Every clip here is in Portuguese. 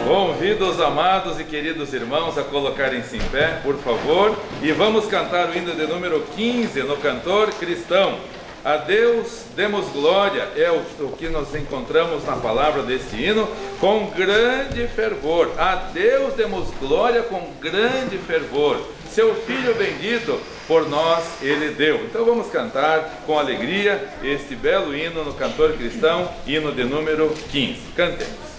Convido os amados e queridos irmãos a colocarem-se em pé, por favor, e vamos cantar o hino de número 15 no Cantor Cristão. A Deus demos glória, é o que nós encontramos na palavra deste hino, com grande fervor. A Deus demos glória com grande fervor. Seu Filho bendito, por nós Ele deu. Então vamos cantar com alegria este belo hino no Cantor Cristão, hino de número 15. Cantemos.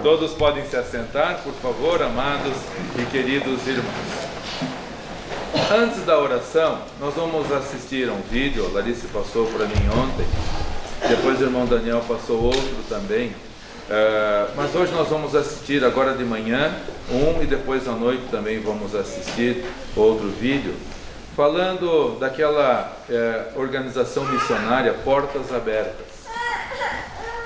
Todos podem se assentar, por favor, amados e queridos irmãos. Antes da oração, nós vamos assistir a um vídeo. A Larissa passou para mim ontem, depois o irmão Daniel passou outro também. Mas hoje nós vamos assistir agora de manhã e depois à noite também vamos assistir outro vídeo, falando daquela organização missionária Portas Abertas.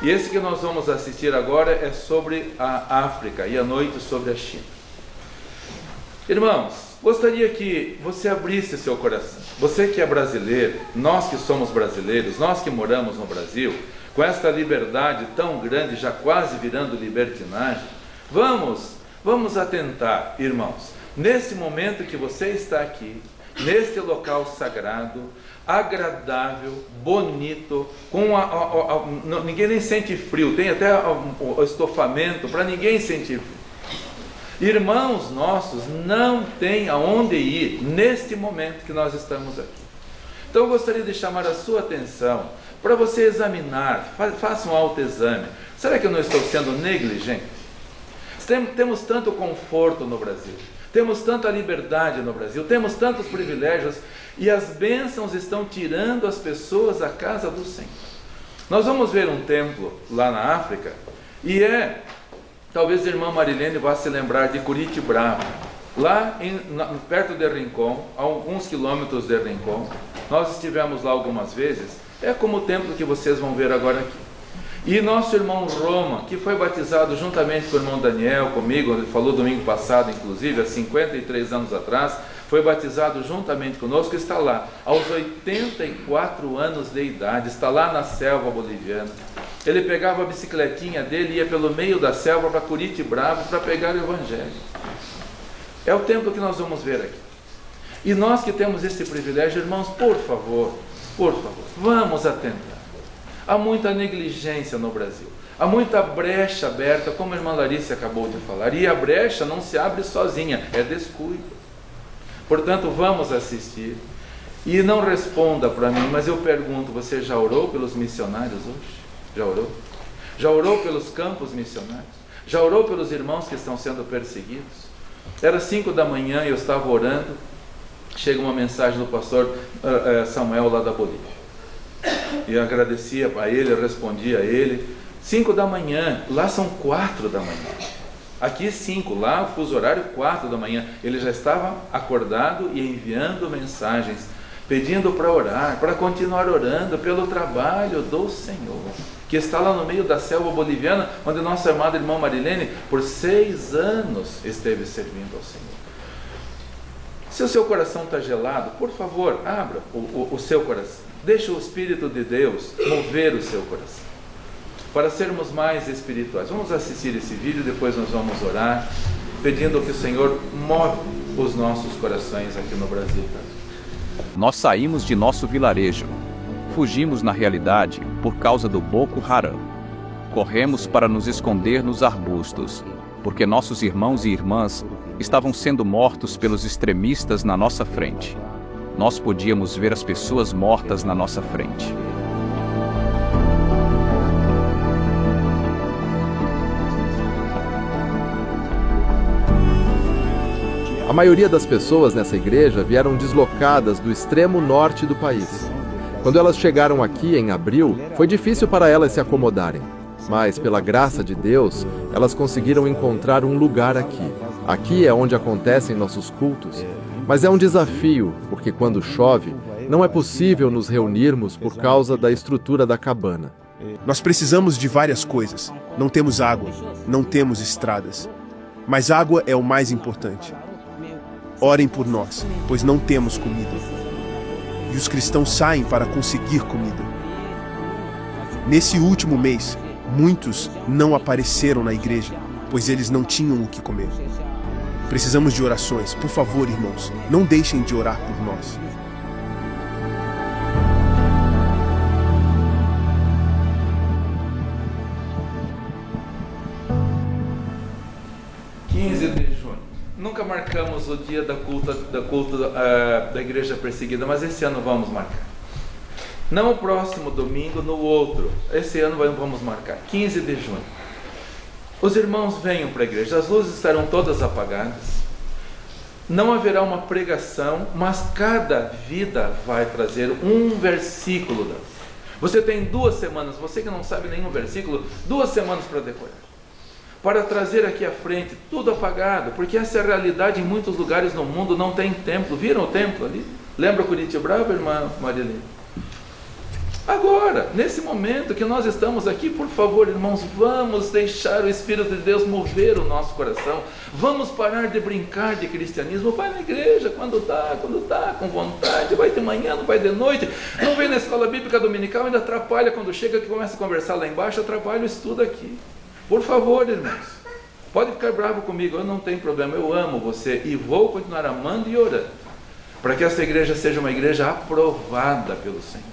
E esse que nós vamos assistir agora é sobre a África e à noite sobre a China. Irmãos, gostaria que você abrisse seu coração. Você que é brasileiro, nós que somos brasileiros, nós que moramos no Brasil, com esta liberdade tão grande, já quase virando libertinagem, vamos atentar, irmãos, nesse momento que você está aqui, neste local sagrado, agradável, bonito, ninguém nem sente frio, tem até o estofamento para ninguém sentir frio. Irmãos nossos não têm aonde ir neste momento que nós estamos aqui. Então eu gostaria de chamar a sua atenção para você examinar, faça um autoexame. Será que eu não estou sendo negligente? Temos tanto conforto no Brasil, temos tanta liberdade no Brasil, temos tantos privilégios, e as bênçãos estão tirando as pessoas da casa do Senhor. Nós vamos ver um templo lá na África, e talvez a irmã Marilene vá se lembrar de Curitibrava, lá perto de Rincon, a alguns quilômetros de Rincon. Nós estivemos lá algumas vezes, é como o templo que vocês vão ver agora aqui. E nosso irmão Roma, que foi batizado juntamente com o irmão Daniel, comigo, ele falou domingo passado, inclusive, há 53 anos atrás, foi batizado juntamente conosco, está lá, aos 84 anos de idade, está lá na selva boliviana. Ele pegava a bicicletinha dele e ia pelo meio da selva para Curitibrava para pegar o Evangelho. É o templo que nós vamos ver aqui. E nós que temos esse privilégio, irmãos, por favor, vamos atentar. Há muita negligência no Brasil, há muita brecha aberta, como a irmã Larissa acabou de falar, e a brecha não se abre sozinha, é descuido. Portanto, vamos assistir. E não responda para mim, mas eu pergunto, você já orou pelos missionários hoje? Já orou? Já orou pelos campos missionários? Já orou pelos irmãos que estão sendo perseguidos? Era 5 da manhã e eu estava orando, chega uma mensagem do pastor Samuel lá da Bolívia. E eu agradecia a ele, eu respondia a ele. 5 da manhã, lá são 4 da manhã. Aqui 5, lá o fuso horário 4 da manhã. Ele já estava acordado e enviando mensagens, pedindo para orar, para continuar orando pelo trabalho do Senhor, que está lá no meio da selva boliviana, onde nossa amada irmã Marilene, por 6 anos, esteve servindo ao Senhor. Se o seu coração está gelado, por favor, abra o seu coração. Deixe o Espírito de Deus mover o seu coração, para sermos mais espirituais. Vamos assistir esse vídeo, depois nós vamos orar, pedindo que o Senhor move os nossos corações aqui no Brasil. Nós saímos de nosso vilarejo. Fugimos na realidade por causa do Boko Haram. Corremos para nos esconder nos arbustos, porque nossos irmãos e irmãs estavam sendo mortos pelos extremistas na nossa frente. Nós podíamos ver as pessoas mortas na nossa frente. A maioria das pessoas nessa igreja vieram deslocadas do extremo norte do país. Quando elas chegaram aqui em abril, foi difícil para elas se acomodarem. Mas, pela graça de Deus, elas conseguiram encontrar um lugar aqui. Aqui é onde acontecem nossos cultos. Mas é um desafio, porque quando chove, não é possível nos reunirmos por causa da estrutura da cabana. Nós precisamos de várias coisas. Não temos água, não temos estradas. Mas água é o mais importante. Orem por nós, pois não temos comida. E os cristãos saem para conseguir comida. Nesse último mês, muitos não apareceram na igreja, pois eles não tinham o que comer. Precisamos de orações. Por favor, irmãos, não deixem de orar por nós. Nunca marcamos o dia da culto da igreja perseguida, mas esse ano vamos marcar. Não o próximo domingo, no outro. Esse ano vamos marcar, 15 de junho. Os irmãos venham para a igreja, as luzes estarão todas apagadas. Não haverá uma pregação, mas cada vida vai trazer um versículo. Você tem 2 semanas, você que não sabe nenhum versículo, 2 semanas para decorar. Para trazer aqui à frente, tudo apagado, porque essa é a realidade em muitos lugares no mundo, não tem templo. Viram o templo ali? Lembra Curitibrava, irmã Marilene? Agora, nesse momento que nós estamos aqui, por favor, irmãos, vamos deixar o Espírito de Deus mover o nosso coração. Vamos parar de brincar de cristianismo. Vai na igreja quando dá, com vontade. Vai de manhã, não vai de noite. Não vem na escola bíblica dominical, ainda atrapalha quando chega, que começa a conversar lá embaixo, atrapalha o estudo aqui. Por favor, irmãos, pode ficar bravo comigo, eu não tenho problema, eu amo você e vou continuar amando e orando, para que essa igreja seja uma igreja aprovada pelo Senhor.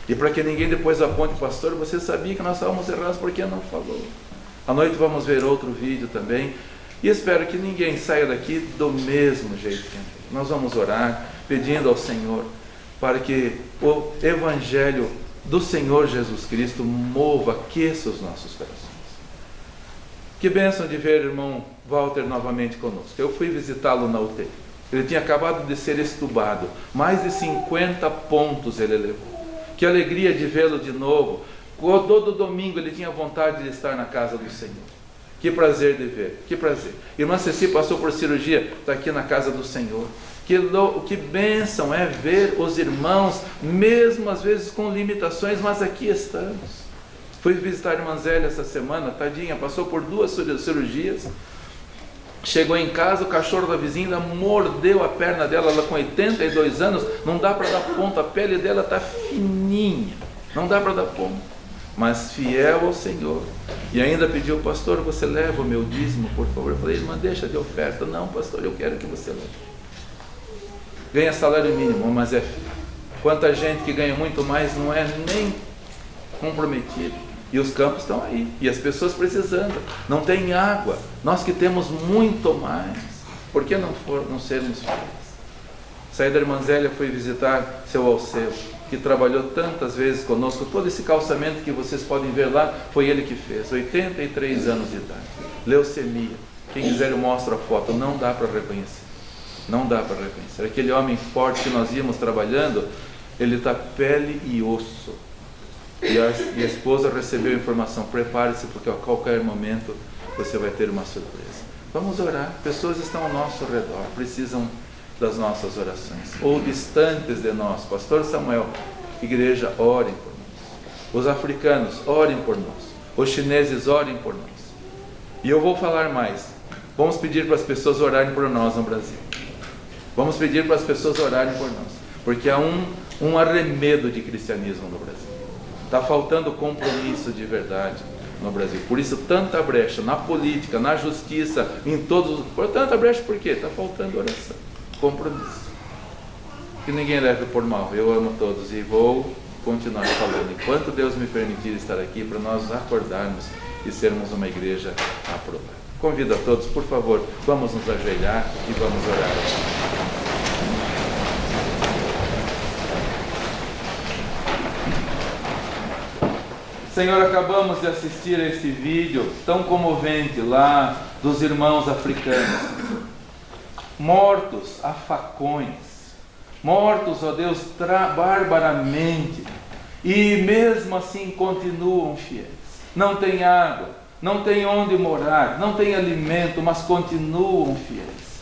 E para que ninguém depois aponte, pastor, você sabia que nós estávamos errados, por que não falou? À noite vamos ver outro vídeo também, e espero que ninguém saia daqui do mesmo jeito que entrou. Nós vamos orar, pedindo ao Senhor, para que o Evangelho do Senhor Jesus Cristo mova, aqueça os nossos corações. Que bênção de ver o irmão Walter novamente conosco. Eu fui visitá-lo na UTI. Ele tinha acabado de ser estubado. Mais de 50 pontos ele levou. Que alegria de vê-lo de novo. Todo domingo ele tinha vontade de estar na casa do Senhor. Que prazer de ver, que prazer. Irmã Ceci passou por cirurgia, está aqui na casa do Senhor. Que bênção é ver os irmãos, mesmo às vezes com limitações, mas aqui estamos. Fui visitar a irmã Zélia essa semana, tadinha, passou por 2 cirurgias. Chegou em casa, o cachorro da vizinha mordeu a perna dela, ela com 82 anos, não dá para dar ponta, a pele dela está fininha, não dá para dar ponta. Mas fiel ao Senhor. E ainda pediu: pastor, você leva o meu dízimo, por favor? Eu falei: irmã, deixa de oferta. Não, pastor, eu quero que você leve. Ganha salário mínimo, mas é fiel. Quanta gente que ganha muito mais não é nem comprometido. E os campos estão aí, e as pessoas precisando. Não tem água. Nós que temos muito mais, por que não sermos fiéis? Saí da irmã Zélia, fui visitar seu Alceu, que trabalhou tantas vezes conosco. Todo esse calçamento que vocês podem ver lá, foi ele que fez. 83 anos de idade. Leucemia. Quem quiser eu mostro a foto. Não dá para reconhecer. Não dá para reconhecer. Aquele homem forte que nós íamos trabalhando, ele está pele e osso. E a esposa recebeu a informação: prepare-se, porque a qualquer momento você vai ter uma surpresa. Vamos orar. Pessoas estão ao nosso redor, precisam das nossas orações, ou distantes de nós. Pastor Samuel, igreja, orem por nós. Os africanos, orem por nós. Os chineses, orem por nós. E eu vou falar mais. Vamos pedir para as pessoas orarem por nós no Brasil. Vamos pedir para as pessoas orarem por nós, porque há um arremedo de cristianismo no Brasil. Está faltando compromisso de verdade no Brasil. Por isso tanta brecha na política, na justiça, em todos. Por tanta brecha, por quê? Está faltando oração, compromisso. Que ninguém leve por mal. Eu amo todos e vou continuar falando enquanto Deus me permitir estar aqui, para nós acordarmos e sermos uma igreja aprovada. Convido a todos, por favor, vamos nos ajoelhar e vamos orar. Senhor, acabamos de assistir a esse vídeo tão comovente lá dos irmãos africanos, mortos a facões, mortos, ó Deus, barbaramente, e mesmo assim continuam fiéis. Não tem água, não tem onde morar, não tem alimento, mas continuam fiéis.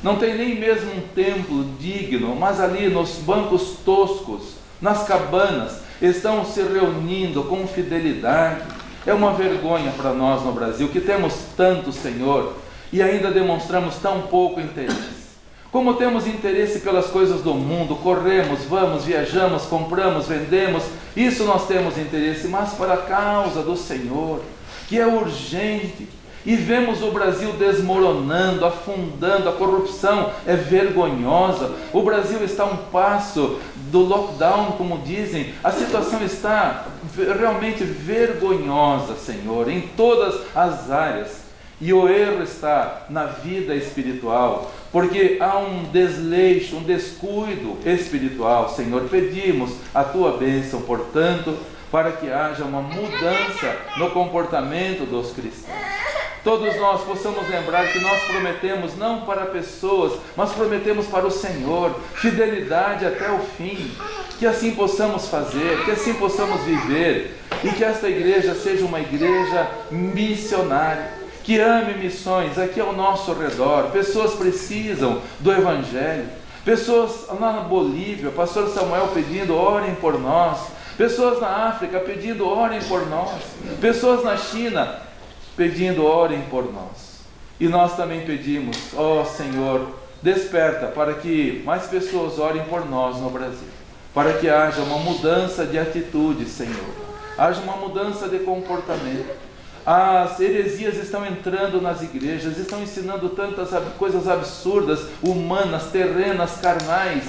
Não tem nem mesmo um templo digno, mas ali nos bancos toscos, nas cabanas, estão se reunindo com fidelidade. É uma vergonha para nós no Brasil, que temos tanto, Senhor, e ainda demonstramos tão pouco interesse. Como temos interesse pelas coisas do mundo, corremos, vamos, viajamos, compramos, vendemos, isso nós temos interesse, mas para a causa do Senhor, que é urgente, e vemos o Brasil desmoronando, afundando, a corrupção é vergonhosa, o Brasil está a um passo do lockdown, como dizem, a situação está realmente vergonhosa, Senhor, em todas as áreas, e o erro está na vida espiritual, porque há um desleixo, um descuido espiritual. Senhor, pedimos a Tua bênção, portanto, para que haja uma mudança no comportamento dos cristãos. Todos nós possamos lembrar que nós prometemos não para pessoas, mas prometemos para o Senhor, fidelidade até o fim, que assim possamos fazer, que assim possamos viver, e que esta igreja seja uma igreja missionária, que ame missões aqui ao nosso redor. Pessoas precisam do Evangelho, pessoas lá na Bolívia, pastor Samuel pedindo, orem por nós, pessoas na África pedindo, orem por nós, pessoas na China pedindo, orem por nós. E nós também pedimos, ó Senhor, desperta para que mais pessoas orem por nós no Brasil, para que haja uma mudança de atitude, Senhor, haja uma mudança de comportamento. As heresias estão entrando nas igrejas, estão ensinando tantas coisas absurdas, humanas, terrenas, carnais,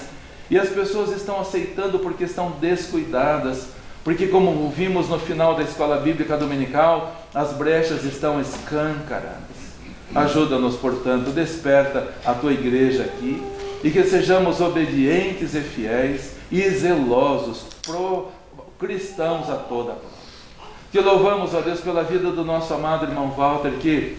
e as pessoas estão aceitando porque estão descuidadas, porque, como vimos no final da escola bíblica dominical, as brechas estão escancaradas. Ajuda-nos, portanto, desperta a Tua igreja aqui, e que sejamos obedientes e fiéis e zelosos, cristãos a toda prova. Te louvamos, ó Deus, pela vida do nosso amado irmão Walter, que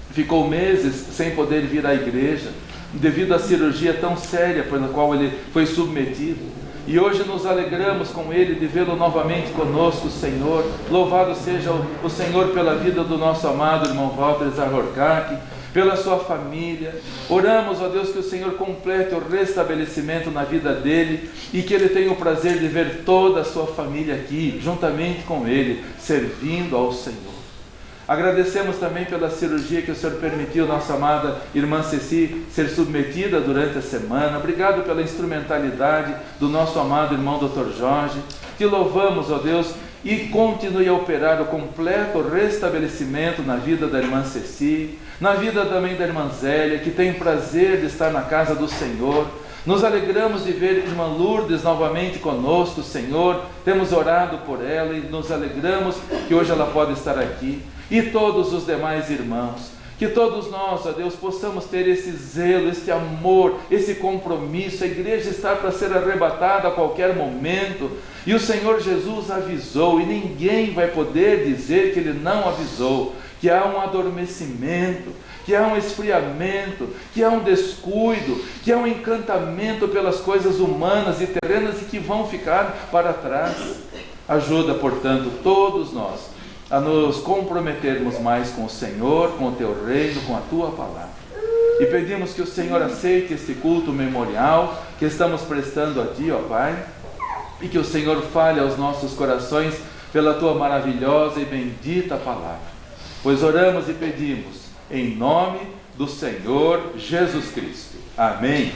ficou meses sem poder vir à igreja, devido à cirurgia tão séria pela qual ele foi submetido. E hoje nos alegramos com ele de vê-lo novamente conosco, Senhor. Louvado seja o Senhor pela vida do nosso amado irmão Walter Zahorkak, pela sua família. Oramos, ó Deus, que o Senhor complete o restabelecimento na vida dele e que ele tenha o prazer de ver toda a sua família aqui, juntamente com ele, servindo ao Senhor. Agradecemos também pela cirurgia que o Senhor permitiu nossa amada irmã Ceci ser submetida durante a semana. Obrigado pela instrumentalidade do nosso amado irmão Dr. Jorge. Te louvamos, ó Deus, e continue a operar o completo restabelecimento na vida da irmã Ceci, na vida também da irmã Zélia, que tem o prazer de estar na casa do Senhor. Nos alegramos de ver a irmã Lourdes novamente conosco, Senhor. Temos orado por ela e nos alegramos que hoje ela pode estar aqui. E todos os demais irmãos, que todos nós, ó Deus, possamos ter esse zelo, esse amor, esse compromisso. A igreja está para ser arrebatada a qualquer momento, e o Senhor Jesus avisou, e ninguém vai poder dizer que Ele não avisou, que há um adormecimento, que há um esfriamento, que há um descuido, que há um encantamento pelas coisas humanas e terrenas e que vão ficar para trás. Ajuda, portanto, todos nós a nos comprometermos mais com o Senhor, com o Teu reino, com a Tua palavra. E pedimos que o Senhor aceite este culto memorial que estamos prestando a Ti, ó Pai, e que o Senhor fale aos nossos corações pela Tua maravilhosa e bendita palavra. Pois oramos e pedimos em nome do Senhor Jesus Cristo. Amém.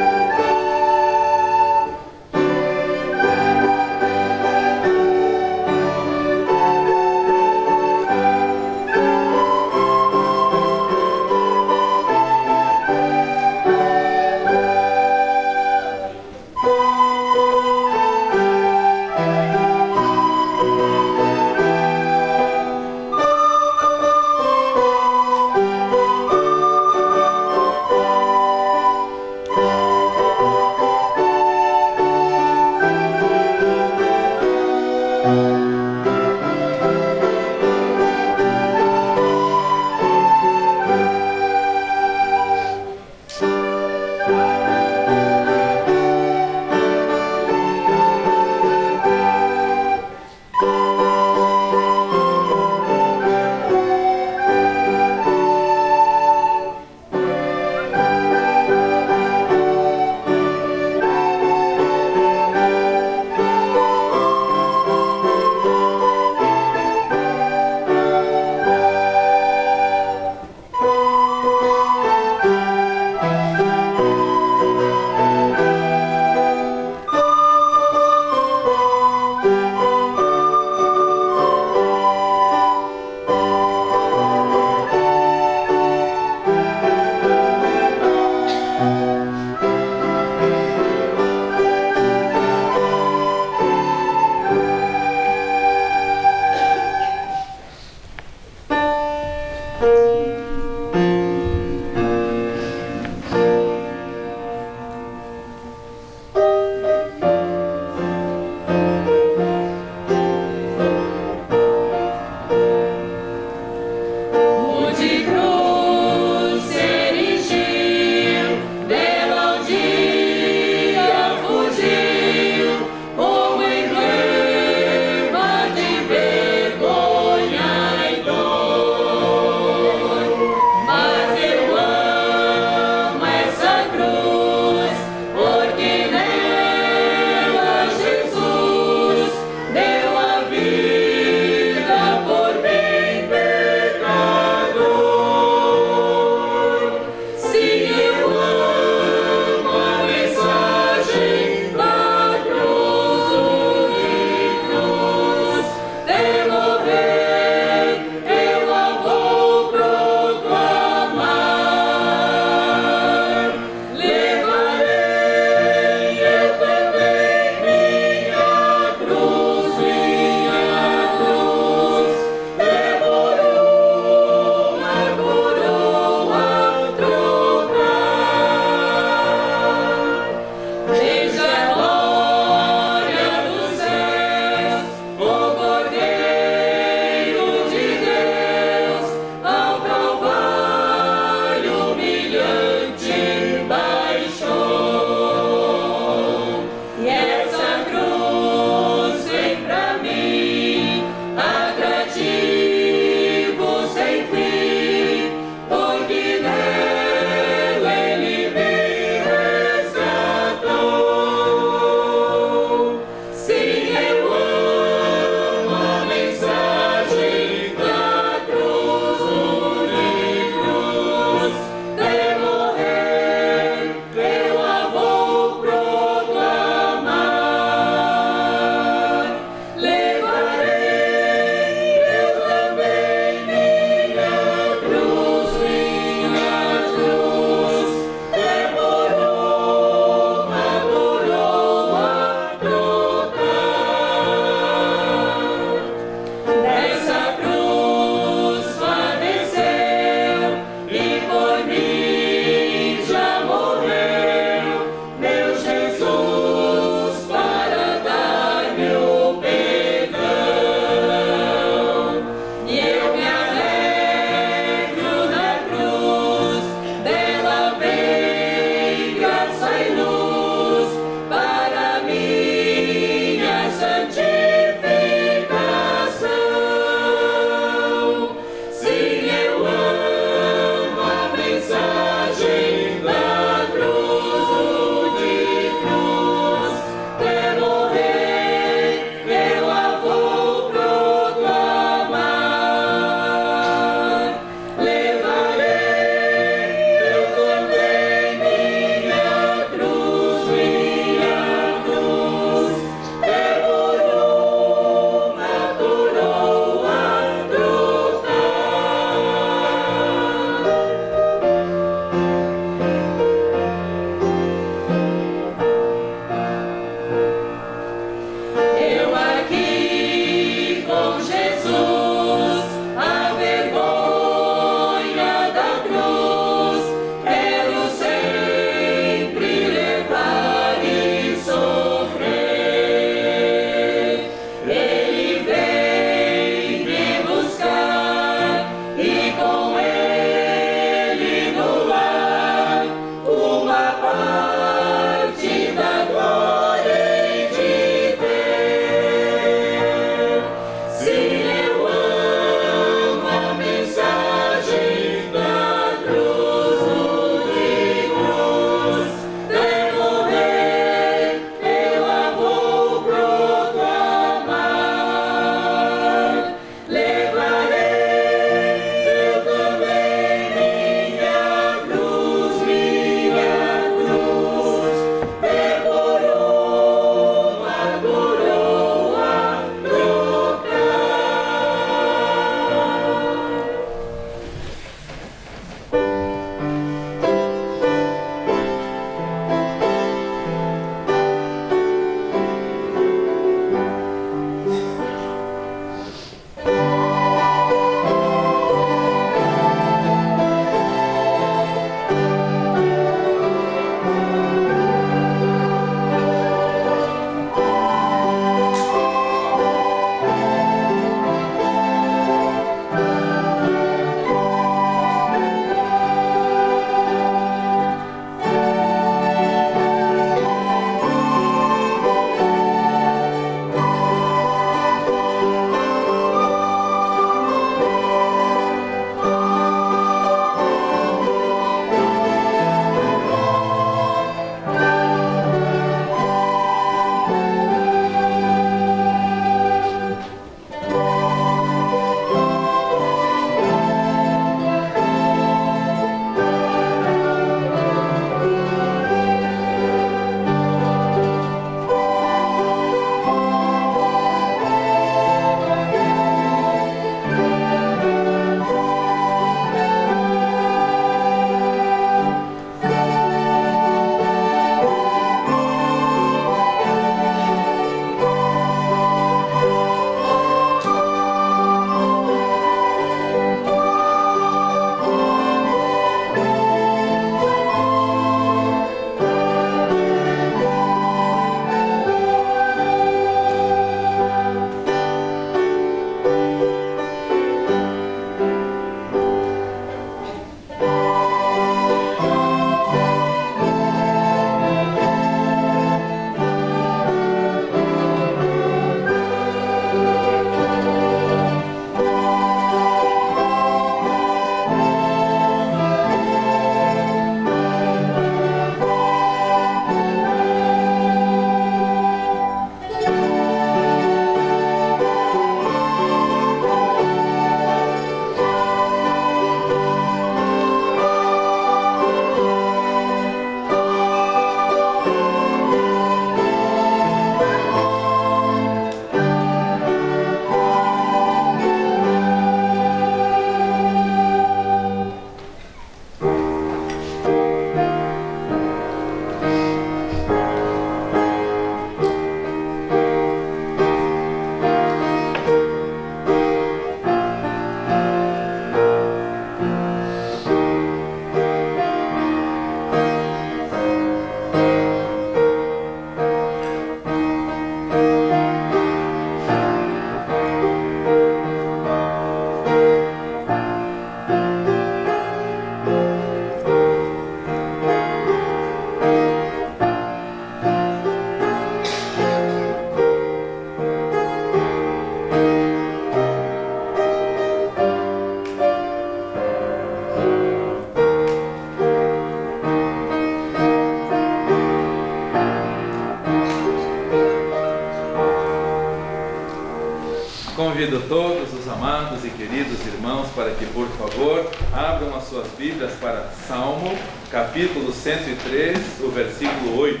Convido todos os amados e queridos irmãos para que, por favor, abram as suas Bíblias para Salmo, capítulo 103, o versículo 8.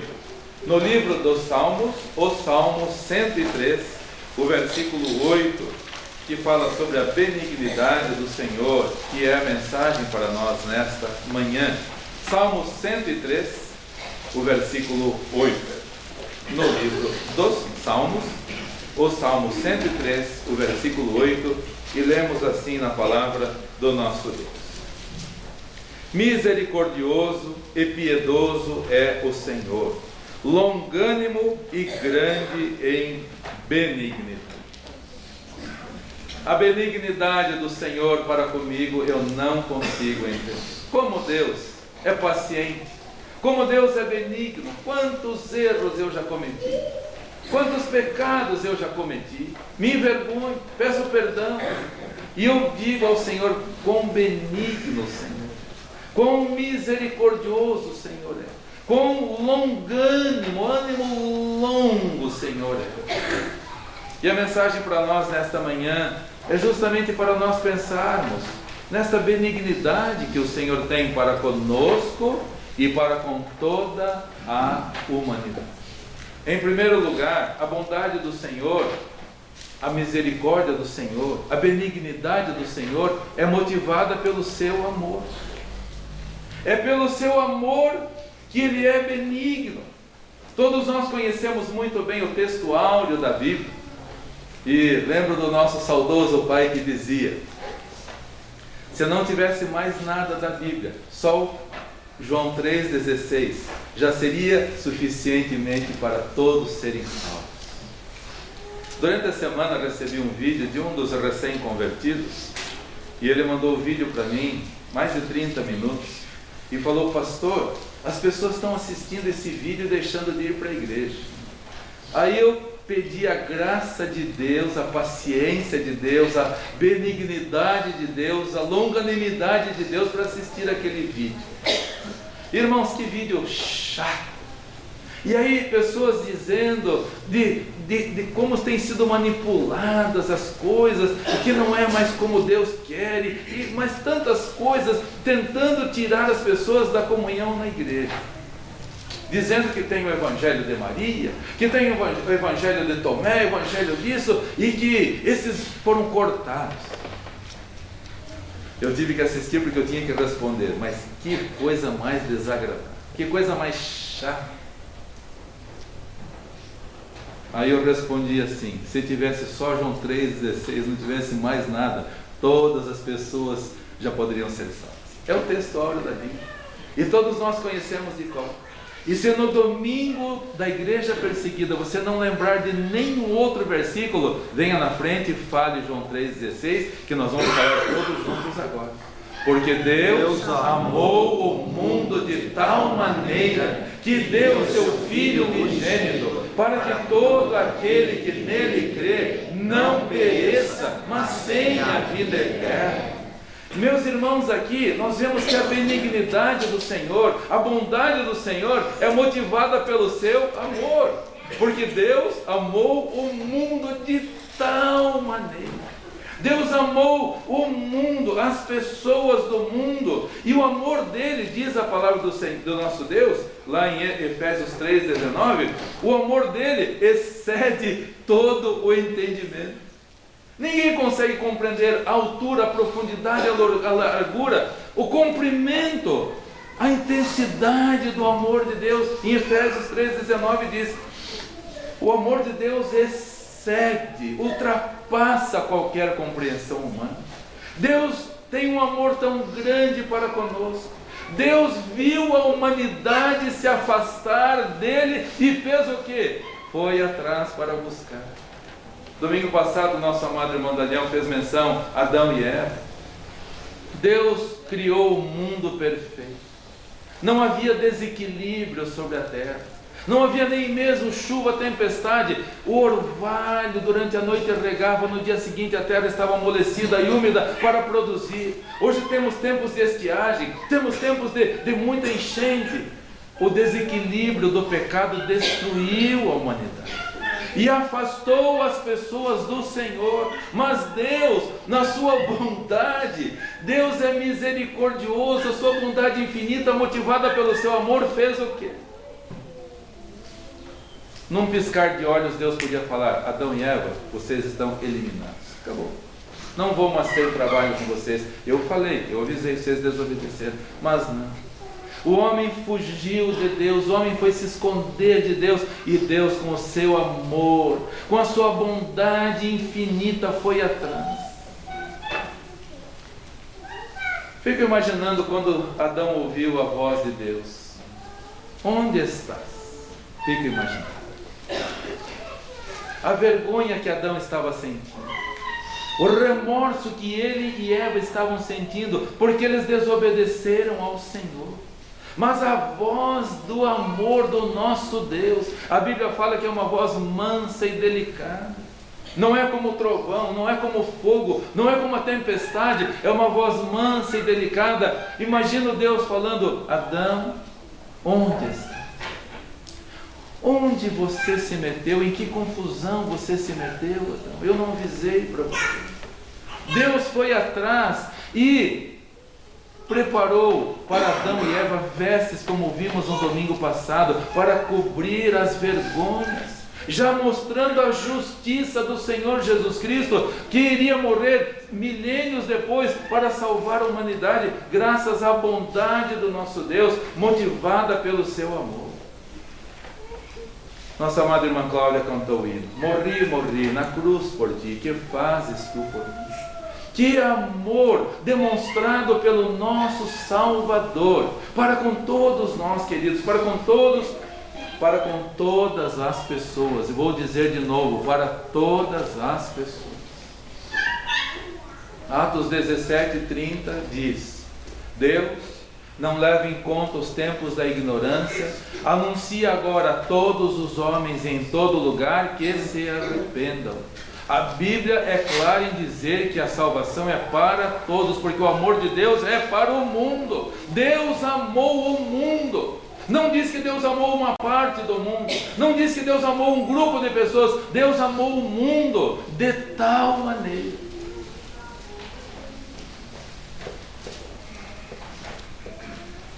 No livro dos Salmos, o Salmo 103, o versículo 8, que fala sobre a benignidade do Senhor, que é a mensagem para nós nesta manhã. Salmo 103, o versículo 8. No livro dos Salmos, o Salmo 103, o versículo 8, e lemos assim na palavra do nosso Deus: Misericordioso e piedoso é o Senhor, longânimo e grande em benignidade. A benignidade do Senhor para comigo eu não consigo entender. Como Deus é paciente, como Deus é benigno, quantos erros eu já cometi, quantos pecados eu já cometi, me envergonho, peço perdão, e eu digo ao Senhor: quão benigno o Senhor, quão misericordioso o Senhor é, quão longânimo, ânimo longo o Senhor é. E a mensagem para nós nesta manhã é justamente para nós pensarmos nesta benignidade que o Senhor tem para conosco e para com toda a humanidade. Em primeiro lugar, a bondade do Senhor, a misericórdia do Senhor, a benignidade do Senhor é motivada pelo seu amor. É pelo seu amor que Ele é benigno. Todos nós conhecemos muito bem o texto áureo da Bíblia. E lembro do nosso saudoso pai que dizia: se não tivesse mais nada da Bíblia, só João 3,16 já seria suficientemente para todos serem salvos. Durante a semana recebi um vídeo de um dos recém-convertidos, e ele mandou o vídeo para mim, mais de 30 minutos, e falou: pastor, as pessoas estão assistindo esse vídeo e deixando de ir para a igreja. Aí eu pedi a graça de Deus, a paciência de Deus, a benignidade de Deus, a longanimidade de Deus para assistir aquele vídeo. Irmãos, que vídeo chato! E aí pessoas dizendo de como têm sido manipuladas as coisas, que não é mais como Deus quer, mas tantas coisas tentando tirar as pessoas da comunhão na igreja. Dizendo que tem o Evangelho de Maria, que tem o Evangelho de Tomé, o Evangelho disso, e que esses foram cortados. Eu tive que assistir porque eu tinha que responder, mas que coisa mais desagradável, que coisa mais chata. Aí eu respondi assim: se tivesse só João 3,16, não tivesse mais nada, todas as pessoas já poderiam ser salvas. É o texto áureo da Bíblia, e todos nós conhecemos de cor. E se no domingo da igreja perseguida você não lembrar de nenhum outro versículo, venha na frente e fale João 3,16, que nós vamos falar todos juntos agora. Porque Deus amou o mundo de tal maneira que deu o seu Filho unigênito, para que todo aquele que nele crê não pereça, mas tenha a vida eterna. Meus irmãos, aqui nós vemos que a benignidade do Senhor, a bondade do Senhor é motivada pelo seu amor, porque Deus amou o mundo de tal maneira. Deus amou o mundo, as pessoas do mundo, e o amor dele, diz a palavra do nosso Deus, lá em Efésios 3,19, o amor dele excede todo o entendimento. Ninguém consegue compreender a altura, a profundidade, a largura, o comprimento, a intensidade do amor de Deus. Em Efésios 3,19 diz: o amor de Deus excede, ultrapassa qualquer compreensão humana. Deus tem um amor tão grande para conosco. Deus viu a humanidade se afastar dele e fez o quê? Foi atrás para buscar. Domingo passado, nosso amado irmão Daniel fez menção a Adão e Eva. Deus criou o mundo perfeito. Não havia desequilíbrio sobre a terra. Não havia nem mesmo chuva, tempestade. O orvalho durante a noite regava, no dia seguinte a terra estava amolecida e úmida para produzir. Hoje temos tempos de estiagem, temos tempos de muita enchente. O desequilíbrio do pecado destruiu a humanidade. e afastou as pessoas do Senhor. Mas Deus, na sua bondade, Deus é misericordioso, a sua bondade infinita, motivada pelo seu amor, fez o quê? Num piscar de olhos, Deus podia falar: Adão e Eva, vocês estão eliminados. Acabou. Não vou mais ter trabalho com vocês. Eu falei, eu avisei, vocês desobedeceram. Mas não. O homem fugiu de Deus, o homem foi se esconder de Deus, e Deus, com o seu amor, com a sua bondade infinita, foi atrás. Fico imaginando quando Adão ouviu a voz de Deus: onde estás? Fico imaginando a vergonha que Adão estava sentindo, o remorso que ele e Eva estavam sentindo, porque eles desobedeceram ao Senhor. Mas a voz do amor do nosso Deus, a Bíblia fala que é uma voz mansa e delicada. Não é como o trovão, não é como o fogo, não é como a tempestade, é uma voz mansa e delicada. Imagina Deus falando: Adão, onde está? Onde você se meteu? Em que confusão você se meteu, Adão? Eu não avisei para você. Deus foi atrás e preparou para Adão e Eva vestes, como vimos no domingo passado, para cobrir as vergonhas, já mostrando a justiça do Senhor Jesus Cristo, que iria morrer milênios depois para salvar a humanidade, graças à bondade do nosso Deus, motivada pelo seu amor. Nossa amada irmã Cláudia cantou o hino: morri, morri na cruz por ti, que fazes tu por mim? Que amor demonstrado pelo nosso Salvador para com todos nós, queridos, para com todas as pessoas. E vou dizer de novo: para todas as pessoas. Atos 17:30 diz: Deus não leva em conta os tempos da ignorância, anuncia agora a todos os homens em todo lugar que se arrependam. A Bíblia é clara em dizer que a salvação é para todos, porque o amor de Deus é para o mundo. Deus amou o mundo. Não diz que Deus amou uma parte do mundo, não diz que Deus amou um grupo de pessoas. Deus amou o mundo de tal maneira.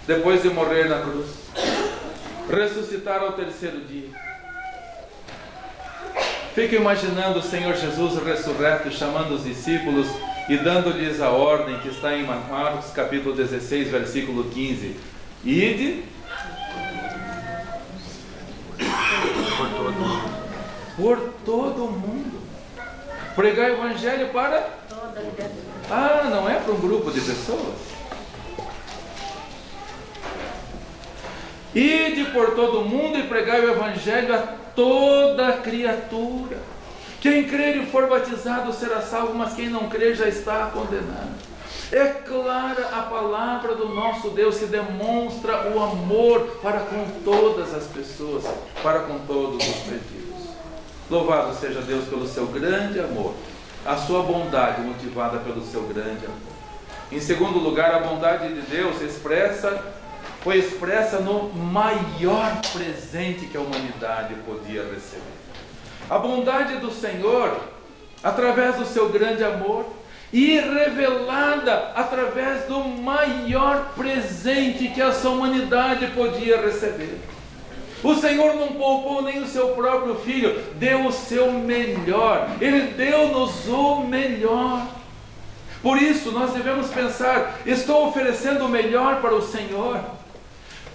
Depois de morrer na cruz, ressuscitar ao terceiro dia. Fico imaginando o Senhor Jesus ressurreto, chamando os discípulos e dando-lhes a ordem que está em Marcos capítulo 16, versículo 15. Ide por todo o mundo. Pregar o evangelho para... não é para um grupo de pessoas. Ide por todo o mundo e pregai o evangelho a toda criatura. Quem crer e for batizado será salvo, mas quem não crer já está condenado. É clara a palavra do nosso Deus, que demonstra o amor para com todas as pessoas, para com todos os perdidos. Louvado seja Deus pelo seu grande amor, a sua bondade motivada pelo seu grande amor. Em segundo lugar, a bondade de Deus foi expressa no maior presente que a humanidade podia receber. A bondade do Senhor, através do seu grande amor, e revelada através do maior presente que essa humanidade podia receber. O Senhor não poupou nem o seu próprio Filho, deu o seu melhor. Ele deu-nos o melhor. Por isso nós devemos pensar: estou oferecendo o melhor para o Senhor?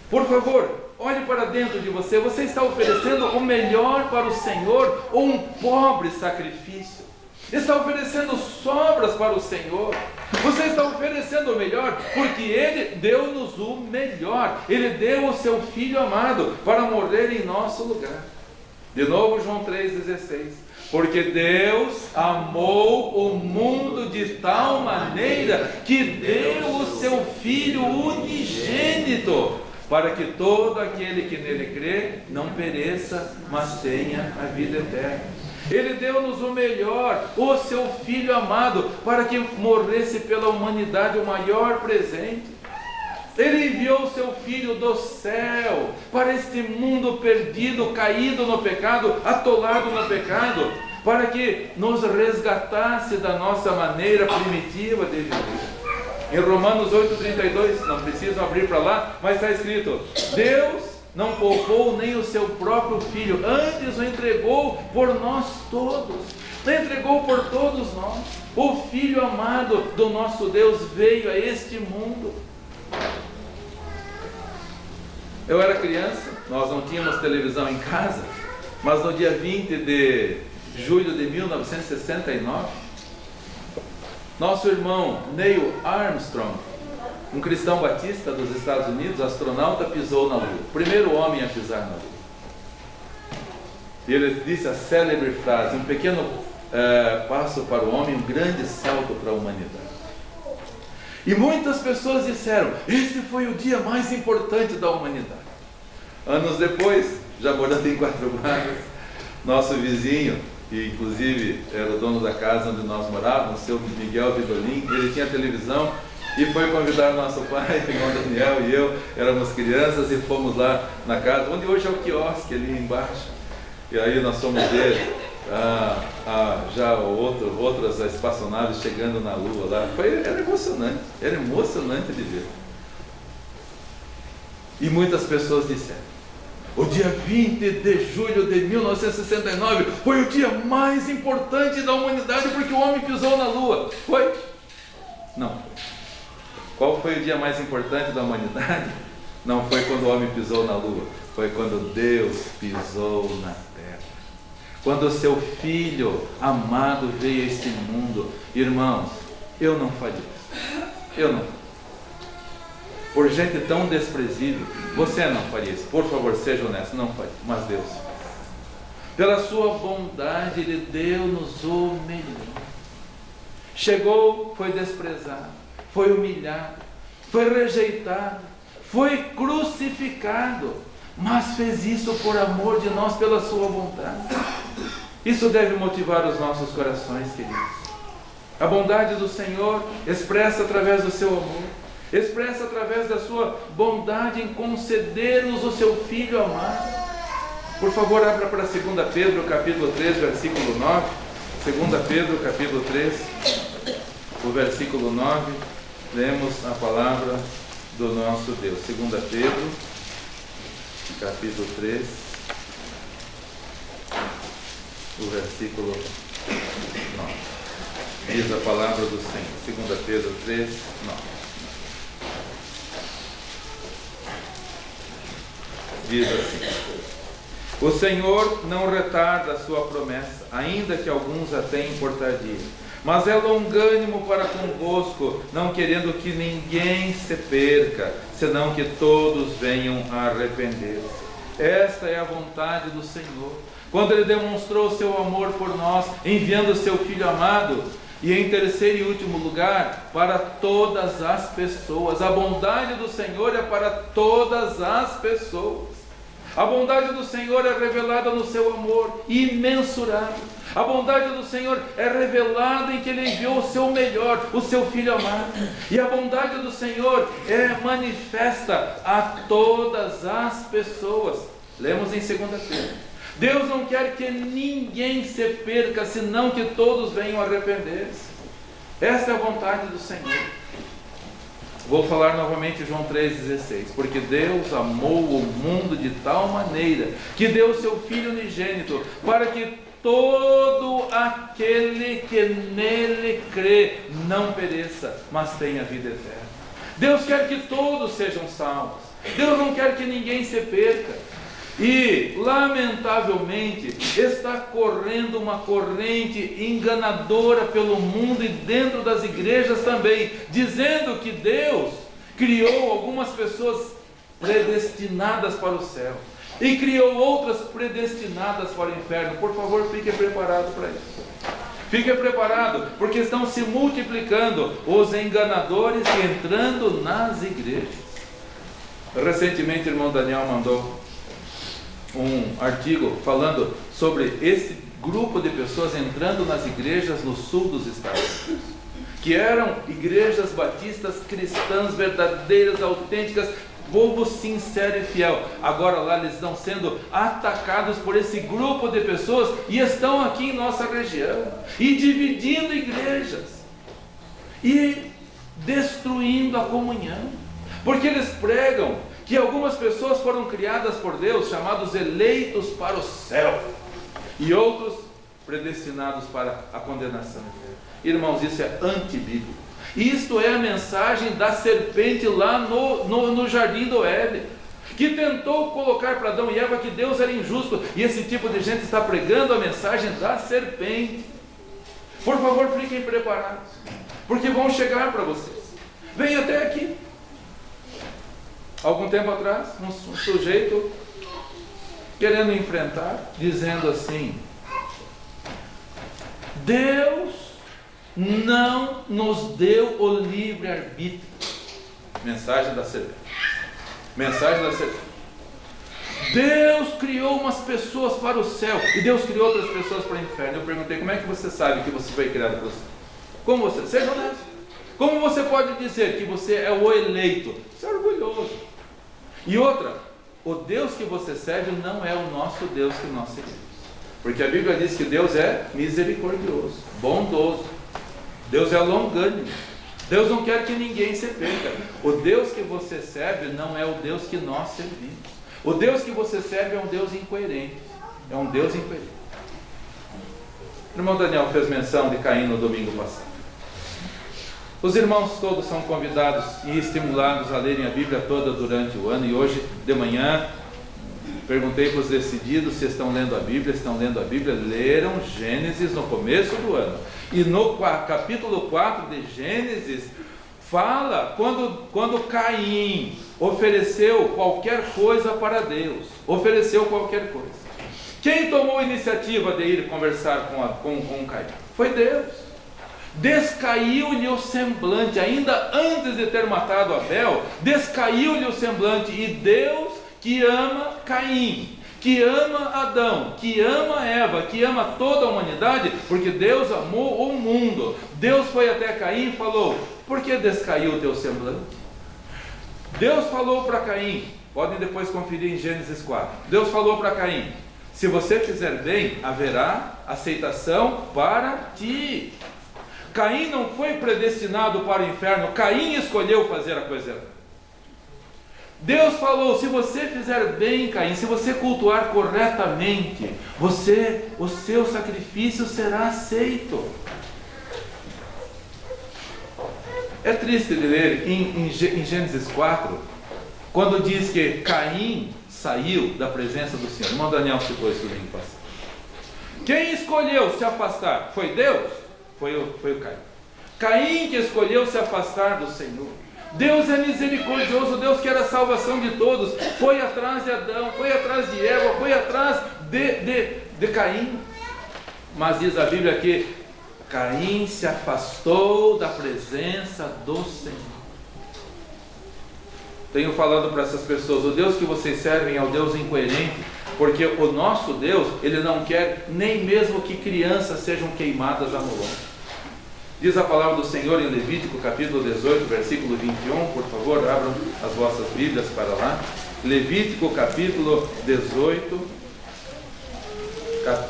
Por favor, olhe para dentro de você. Você está oferecendo o melhor para o Senhor ou um pobre sacrifício? Está oferecendo sobras para o Senhor? Você está oferecendo o melhor porque Ele deu-nos o melhor. Ele deu o seu Filho amado para morrer em nosso lugar. De novo, João 3,16. Porque Deus amou o mundo de tal maneira que deu o seu Filho unigênito, para que todo aquele que nele crê não pereça, mas tenha a vida eterna. Ele deu-nos o melhor, o seu Filho amado, para que morresse pela humanidade, o maior presente. Ele enviou o seu Filho do céu para este mundo perdido, caído no pecado, atolado no pecado, para que nos resgatasse da nossa maneira primitiva de viver. Em Romanos 8,32, não precisam abrir para lá, mas está escrito: Deus não poupou nem o seu próprio Filho, antes o entregou por nós todos. Entregou por todos nós. O Filho amado do nosso Deus veio a este mundo. Eu era criança, nós não tínhamos televisão em casa, mas no dia 20 de julho de 1969, nosso irmão Neil Armstrong, um cristão batista dos Estados Unidos, astronauta, pisou na Lua. O primeiro homem a pisar na Lua. E ele disse a célebre frase: um pequeno passo para o homem, um grande salto para a humanidade. E muitas pessoas disseram: este foi o dia mais importante da humanidade. Anos depois, já morando em Quatro Barras, nosso vizinho, que inclusive era o dono da casa onde nós morávamos, o seu Miguel Vidolin, ele tinha televisão e foi convidar nosso pai, o irmão Daniel e eu, éramos crianças e fomos lá na casa, onde hoje é o quiosque ali embaixo. E aí nós fomos ver já outras espaçonaves chegando na Lua lá. Era emocionante de ver. E muitas pessoas disseram: o dia 20 de julho de 1969 foi o dia mais importante da humanidade porque o homem pisou na Lua. Foi? Não foi. Qual foi o dia mais importante da humanidade? Não foi quando o homem pisou na Lua, foi quando Deus pisou na terra. Quando o seu Filho amado veio a este mundo. Irmãos, eu não faria isso. Eu não. Por gente tão desprezível, você não faria isso. Por favor, seja honesto, não faria. Mas Deus, pela sua bondade, Ele deu-nos o melhor. Chegou, foi desprezado, foi humilhado, foi rejeitado, foi crucificado, mas fez isso por amor de nós, pela sua vontade. Isso deve motivar os nossos corações, queridos. A bondade do Senhor expressa através do seu amor, expressa através da sua bondade em conceder-nos o seu Filho amado. Por favor, abra para 2 Pedro, capítulo 3, versículo 9. 2 Pedro, capítulo 3, o versículo 9. Lemos a palavra do nosso Deus. 2 Pedro, capítulo 3, o versículo 9. Diz a palavra do Senhor. 2 Pedro 3, 9. Diz assim: o Senhor não retarda a sua promessa, ainda que alguns a tenham por tardia, mas é longânimo para convosco, não querendo que ninguém se perca, senão que todos venham a arrepender-se. Esta é a vontade do Senhor, quando Ele demonstrou o seu amor por nós, enviando o seu Filho amado. E em terceiro e último lugar, para todas as pessoas. A bondade do Senhor é para todas as pessoas. A bondade do Senhor é revelada no seu amor imensurável. A bondade do Senhor é revelada em que Ele enviou o seu melhor, o seu Filho amado. E a bondade do Senhor é manifesta a todas as pessoas. Lemos em 2 Pedro. Deus não quer que ninguém se perca, senão que todos venham arrepender-se. Essa é a vontade do Senhor. Vou falar novamente João 3,16. Porque Deus amou o mundo de tal maneira que deu o seu Filho unigênito, para que todo aquele que nele crê não pereça, mas tenha vida eterna. Deus quer que todos sejam salvos. Deus não quer que ninguém se perca. E, lamentavelmente, está correndo uma corrente enganadora pelo mundo e dentro das igrejas também, dizendo que Deus criou algumas pessoas predestinadas para o céu e criou outras predestinadas para o inferno. Por favor, fique preparado para isso. Fique preparado, porque estão se multiplicando os enganadores e entrando nas igrejas. Recentemente, o irmão Daniel mandou um artigo falando sobre esse grupo de pessoas entrando nas igrejas no sul dos Estados Unidos, que eram igrejas batistas cristãs verdadeiras, autênticas, povo sincero e fiel. Agora lá eles estão sendo atacados por esse grupo de pessoas e estão aqui em nossa região e dividindo igrejas e destruindo a comunhão, porque eles pregam que algumas pessoas foram criadas por Deus, chamados eleitos para o céu, e outros predestinados para a condenação eterna. Irmãos, isso é antibíblico. Isto é a mensagem da serpente lá no jardim do Éden, que tentou colocar para Adão e Eva que Deus era injusto, e esse tipo de gente está pregando a mensagem da serpente. Por favor, fiquem preparados, porque vão chegar para vocês. Venha até aqui. Algum tempo atrás, um sujeito querendo enfrentar, dizendo assim: Deus não nos deu o livre-arbítrio. Mensagem da serpente. Mensagem da serpente. Deus criou umas pessoas para o céu e Deus criou outras pessoas para o inferno. Eu perguntei: como é que você sabe que você foi criado para o céu? Como você? Seja honesto. Como você pode dizer que você é o eleito? Você é orgulhoso. E outra, o Deus que você serve não é o nosso Deus que nós seguimos. Porque a Bíblia diz que Deus é misericordioso, bondoso. Deus é longânimo. Deus não quer que ninguém se perca. O Deus que você serve não é o Deus que nós servimos. O Deus que você serve é um Deus incoerente. É um Deus incoerente. O irmão Daniel fez menção de Caim no domingo passado. Os irmãos todos são convidados e estimulados a lerem a Bíblia toda durante o ano. E hoje de manhã perguntei para os decididos se estão lendo a Bíblia. Estão lendo a Bíblia. Leram Gênesis no começo do ano. E no capítulo 4 de Gênesis fala quando Caim ofereceu qualquer coisa para Deus. Ofereceu qualquer coisa. Quem tomou a iniciativa de ir conversar com Caim? Foi Deus. Descaiu-lhe o semblante, ainda antes de ter matado Abel, descaiu-lhe o semblante. E Deus, que ama Caim, que ama Adão, que ama Eva, que ama toda a humanidade, porque Deus amou o mundo. Deus foi até Caim e falou: por que descaiu o teu semblante? Deus falou para Caim, podem depois conferir em Gênesis 4. Deus falou para Caim: se você fizer bem, haverá aceitação para ti. Caim não foi predestinado para o inferno, Caim escolheu fazer a coisa errada. Deus falou: se você fizer bem, Caim, se você cultuar corretamente, o seu sacrifício será aceito. É triste de ler em Gênesis 4, quando diz que Caim saiu da presença do Senhor. O irmão Daniel citou isso domingo passado. Quem escolheu se afastar? Foi Deus? Foi o Caim. Caim que escolheu se afastar do Senhor. Deus é misericordioso, Deus quer a salvação de todos. Foi atrás de Adão, foi atrás de Eva, foi atrás de Caim. Mas diz a Bíblia que Caim se afastou da presença do Senhor. Tenho falado para essas pessoas: o Deus que vocês servem é o Deus incoerente, porque o nosso Deus, Ele não quer nem mesmo que crianças sejam queimadas a Moloque. Diz a palavra do Senhor em Levítico capítulo 18, versículo 21, por favor, abram as vossas Bíblias para lá. Levítico capítulo 18,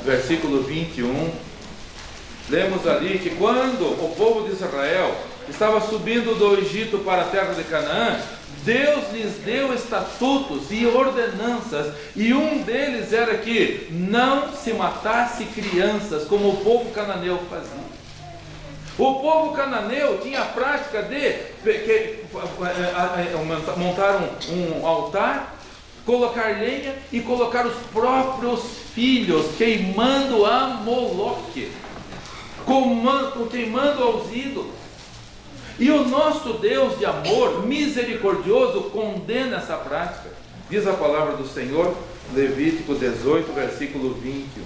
versículo 21. Lemos ali que quando o povo de Israel estava subindo do Egito para a terra de Canaã, Deus lhes deu estatutos e ordenanças, e um deles era que não se matasse crianças, como o povo cananeu fazia. O povo cananeu tinha a prática de montar um altar, colocar lenha e colocar os próprios filhos queimando a Moloque, queimando aos ídolos. E o nosso Deus de amor misericordioso condena essa prática. Diz a palavra do Senhor, Levítico 18, versículo 21.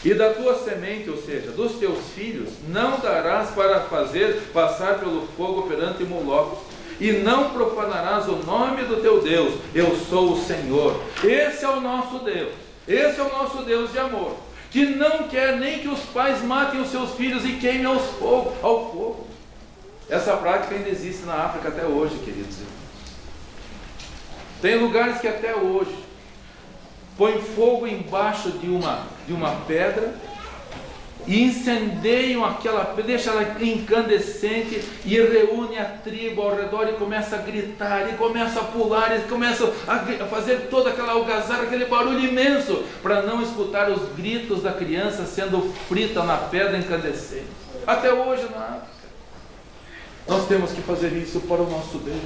E da tua semente, ou seja, dos teus filhos, não darás para fazer passar pelo fogo perante Moloque, e não profanarás o nome do teu Deus. Eu sou o Senhor. Esse é o nosso Deus. Esse é o nosso Deus de amor, que não quer nem que os pais matem os seus filhos e queimem ao fogo. Essa prática ainda existe na África até hoje, queridos irmãos. Tem lugares que até hoje põem fogo embaixo de uma pedra e incendeiam aquela pedra, deixam ela incandescente e reúne a tribo ao redor e começa a gritar, e começa a pular, e começa a fazer toda aquela algazarra, aquele barulho imenso, para não escutar os gritos da criança sendo frita na pedra incandescente. Até hoje na África. Nós temos que fazer isso para o nosso Deus.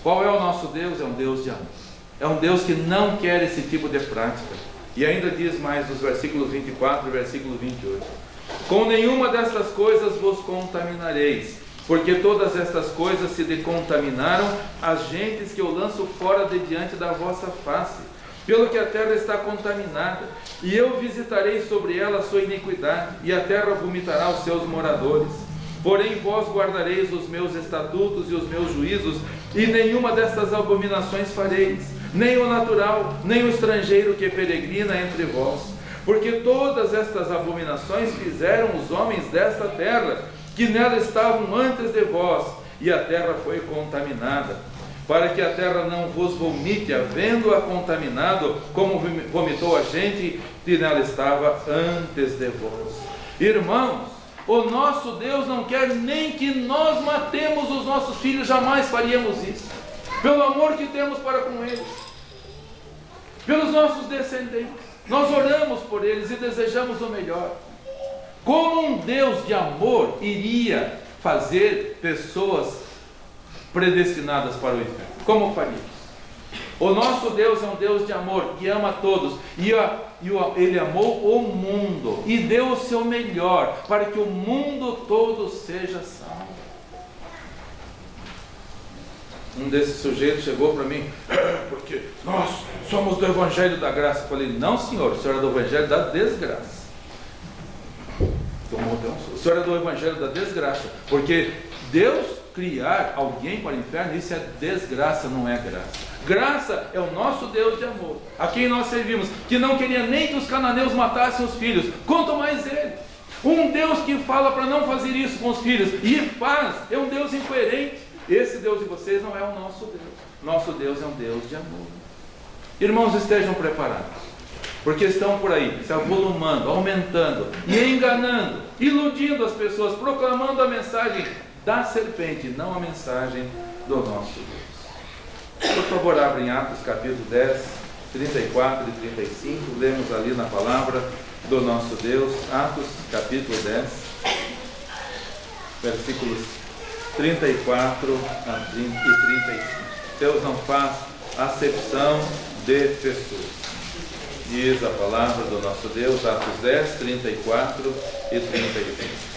Qual é o nosso Deus? É um Deus de amor. É um Deus que não quer esse tipo de prática. E ainda diz mais nos versículos 24 e versículo 28. Com nenhuma destas coisas vos contaminareis, porque todas estas coisas se decontaminaram as gentes que eu lanço fora de diante da vossa face, pelo que a terra está contaminada, e eu visitarei sobre ela a sua iniquidade, e a terra vomitará os seus moradores. Porém vós guardareis os meus estatutos e os meus juízos, e nenhuma destas abominações fareis, nem o natural, nem o estrangeiro que peregrina entre vós, porque todas estas abominações fizeram os homens desta terra, que nela estavam antes de vós, e a terra foi contaminada, para que a terra não vos vomite, havendo-a contaminado, como vomitou a gente que nela estava antes de vós. Irmãos, o nosso Deus não quer nem que nós matemos os nossos filhos, jamais faríamos isso, pelo amor que temos para com eles, pelos nossos descendentes. Nós oramos por eles e desejamos o melhor. Como um Deus de amor iria fazer pessoas predestinadas para o inferno? Como faríamos? O nosso Deus é um Deus de amor, que ama todos, e Ele amou o mundo, e deu o seu melhor, para que o mundo todo seja salvo. Um desses sujeitos chegou para mim, porque nós somos do Evangelho da Graça. Eu falei, não senhor, o senhor é do Evangelho da desgraça. O senhor é do Evangelho da desgraça, porque Deus criar alguém para o inferno, isso é desgraça, não é graça. Graça é o nosso Deus de amor, a quem nós servimos, que não queria nem que os cananeus matassem os filhos, quanto mais ele. Um Deus que fala para não fazer isso com os filhos, e faz, é um Deus incoerente. Esse Deus de vocês não é o nosso Deus. Nosso Deus é um Deus de amor. Irmãos, estejam preparados, porque estão por aí, se avolumando, aumentando, e enganando, iludindo as pessoas, proclamando a mensagem da serpente, não a mensagem do nosso Deus. Por favor, abrem Atos capítulo 10, 34 e 35, lemos ali na palavra do nosso Deus, Atos capítulo 10, versículos 34 a 35. Deus não faz acepção de pessoas. Diz a palavra do nosso Deus, Atos 10, 34 e 35.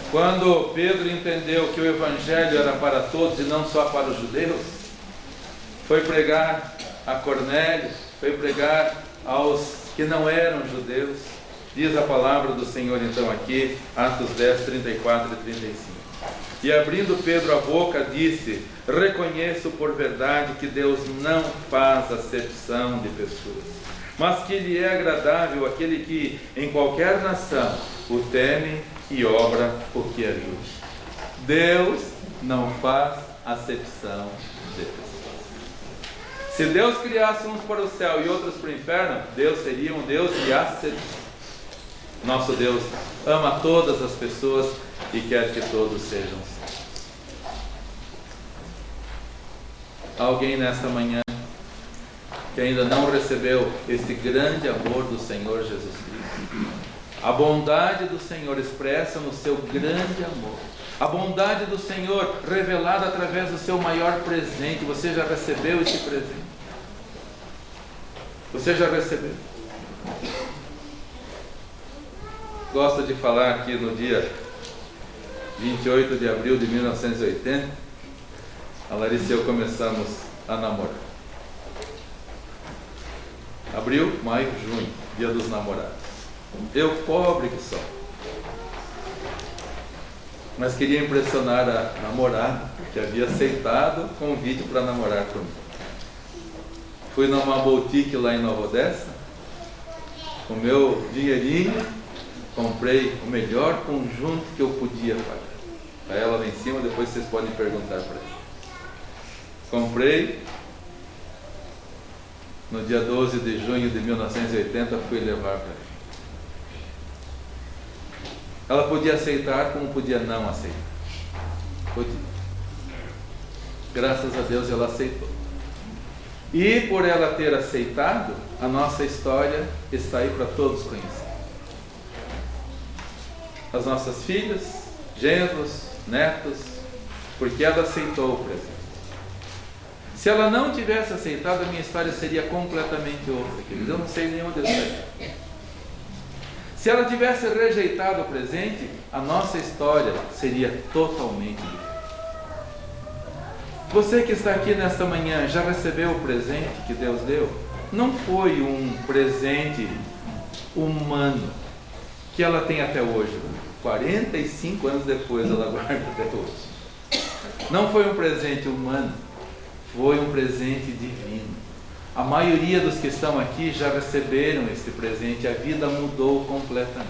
Quando Pedro entendeu que o Evangelho era para todos e não só para os judeus, foi pregar a Cornélio, foi pregar aos que não eram judeus. Diz a palavra do Senhor então aqui, Atos 10, 34 e 35. E abrindo Pedro a boca, disse: reconheço por verdade que Deus não faz acepção de pessoas, mas que lhe é agradável aquele que em qualquer nação o teme e obra o que é justo. Deus não faz acepção de pessoas. Se Deus criasse uns para o céu e outros para o inferno, Deus seria um Deus de acepção. Nosso Deus ama todas as pessoas e quer que todos sejam salvos. Alguém nesta manhã que ainda não recebeu esse grande amor do Senhor Jesus Cristo, a bondade do Senhor expressa no seu grande amor, a bondade do Senhor revelada através do seu maior presente. Você já recebeu esse presente? Você já recebeu? Gosto de falar aqui no dia 28 de abril de 1980, a Larissa e eu começamos a namorar. Abril, maio, junho, dia dos namorados. Eu, pobre que sou. mas queria impressionar a namorada, que havia aceitado o convite para namorar comigo. Fui numa boutique lá em Nova Odessa, com o meu dinheirinho, comprei o melhor conjunto que eu podia pagar. Está ela lá em cima, depois vocês podem perguntar para ela. Comprei, no dia 12 de junho de 1980, fui levar para ela. Ela podia aceitar como podia não aceitar. Podia. Graças a Deus ela aceitou. E por ela ter aceitado, a nossa história está aí para todos conhecerem. As nossas filhas, genros, netos, porque ela aceitou o presente. Se ela não tivesse aceitado, a minha história seria completamente outra, queridos. Eu não sei nenhum detalhe. Se ela tivesse rejeitado o presente, a nossa história seria totalmente diferente. Você que está aqui nesta manhã, já recebeu o presente que Deus deu? Não foi um presente humano que ela tem até hoje. 45 anos depois ela guarda até hoje. Não foi um presente humano, foi um presente divino. A maioria dos que estão aqui já receberam esse presente, a vida mudou completamente.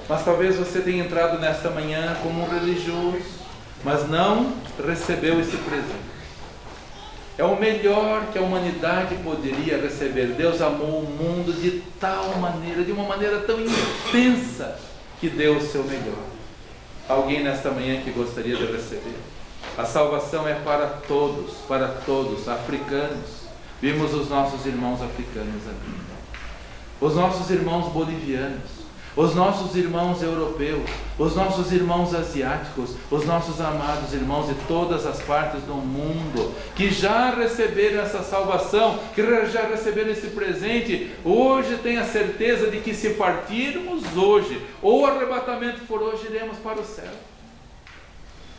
Mas talvez você tenha entrado nesta manhã como um religioso, mas não recebeu esse presente. É o melhor que a humanidade poderia receber. Deus amou o mundo de tal maneira, de uma maneira tão intensa, que deu o seu melhor. Alguém nesta manhã que gostaria de receber? A salvação é para todos, africanos. Vimos os nossos irmãos africanos aqui, os nossos irmãos bolivianos, os nossos irmãos europeus, os nossos irmãos asiáticos, os nossos amados irmãos de todas as partes do mundo, que já receberam essa salvação, que já receberam esse presente. Hoje tenha certeza de que se partirmos hoje, ou o arrebatamento for hoje, iremos para o céu.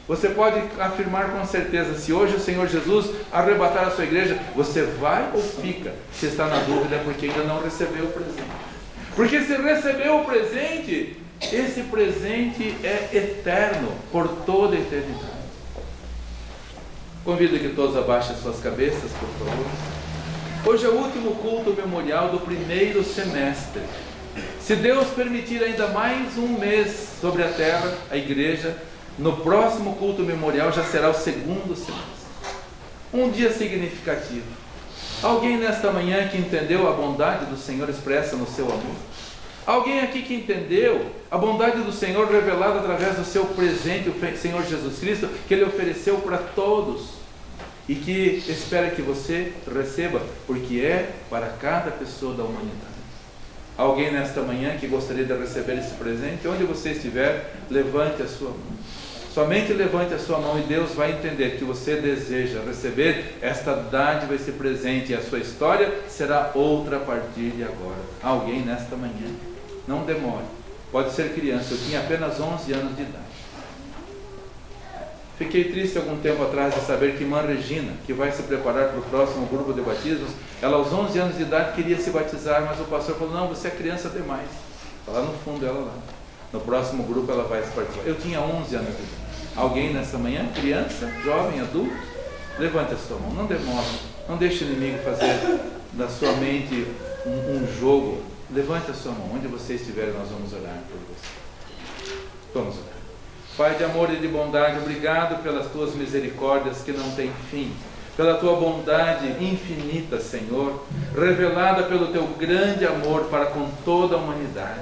Você pode afirmar com certeza, se hoje o Senhor Jesus arrebatar a sua igreja, você vai ou fica? Se está na dúvida, é porque ainda não recebeu o presente. Porque se recebeu o presente, esse presente é eterno, por toda a eternidade. Convido que todos abaixem suas cabeças, por favor. Hoje é o último culto memorial do primeiro semestre. Se Deus permitir ainda mais um mês sobre a terra, a igreja, no próximo culto memorial já será o segundo semestre. Um dia significativo. Alguém nesta manhã que entendeu a bondade do Senhor expressa no seu amor? Alguém aqui que entendeu a bondade do Senhor revelada através do seu presente, o Senhor Jesus Cristo, que Ele ofereceu para todos e que espera que você receba, porque é para cada pessoa da humanidade. Alguém nesta manhã que gostaria de receber esse presente? Onde você estiver, levante a sua mão. Somente levante a sua mão e Deus vai entender que você deseja receber esta dádiva, esse presente, e a sua história será outra a partir de agora. Alguém nesta manhã? Não demore. Pode ser criança. Eu tinha apenas 11 anos de idade. Fiquei triste algum tempo atrás de saber que irmã Regina, que vai se preparar para o próximo grupo de batismos, ela aos 11 anos de idade queria se batizar, mas o pastor falou, não, você é criança demais. Está lá no fundo, ela lá. No próximo grupo ela vai se participar. Eu tinha 11 anos de idade. Alguém nessa manhã? Criança, jovem, adulto? Levante a sua mão, não demore. Não deixe o inimigo fazer da sua mente um jogo. Levante a sua mão, onde você estiver, nós vamos orar por você. Vamos orar. Pai de amor e de bondade, obrigado pelas tuas misericórdias que não têm fim, pela tua bondade infinita, Senhor, revelada pelo teu grande amor para com toda a humanidade,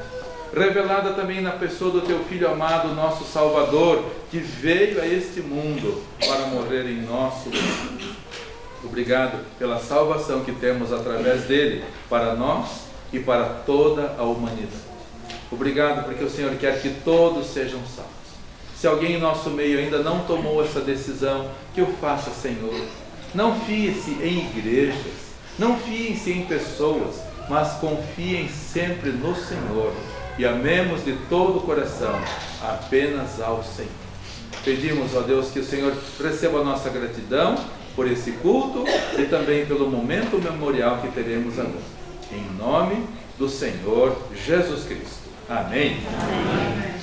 revelada também na pessoa do teu Filho amado, nosso Salvador, que veio a este mundo para morrer em nosso lugar. Obrigado pela salvação que temos através dele, para nós e para toda a humanidade. Obrigado porque o Senhor quer que todos sejam salvos. Se alguém em nosso meio ainda não tomou essa decisão, que o faça, Senhor. Não fie-se em igrejas, não fiem-se em pessoas, mas confiem sempre no Senhor e amemos de todo o coração apenas ao Senhor. Pedimos, ó Deus, que o Senhor receba a nossa gratidão por esse culto e também pelo momento memorial que teremos agora. Em nome do Senhor Jesus Cristo. Amém. Amém.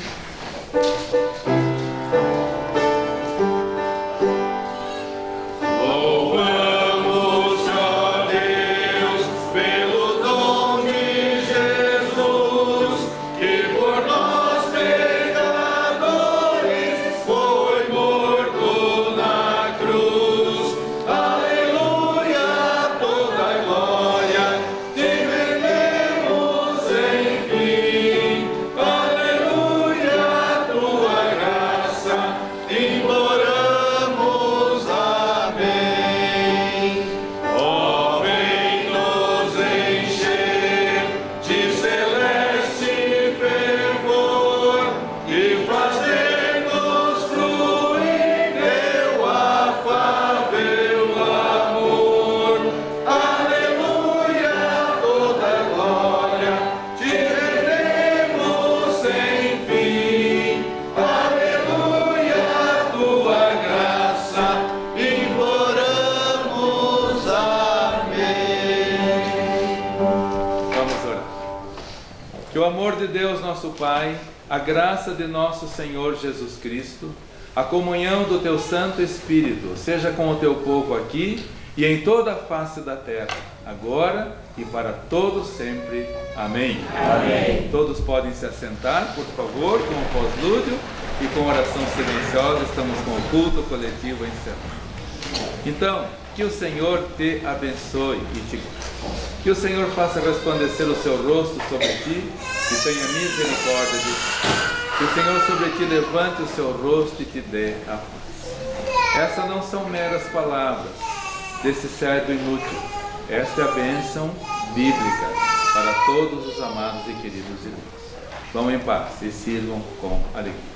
Deus nosso Pai, a graça de nosso Senhor Jesus Cristo, a comunhão do teu Santo Espírito, seja com o teu povo aqui e em toda a face da terra, agora e para todos sempre. Amém. Amém. Todos podem se assentar, por favor, com o pós-lúdio e com oração silenciosa. Estamos com o culto coletivo encerrado. Então, que o Senhor te abençoe e te guarde. Que o Senhor faça resplandecer o seu rosto sobre ti e tenha misericórdia de ti. Que o Senhor sobre ti levante o seu rosto e te dê a paz. Essas não são meras palavras desse servo inútil. Esta é a bênção bíblica para todos os amados e queridos irmãos. Vão em paz e sirvam com alegria.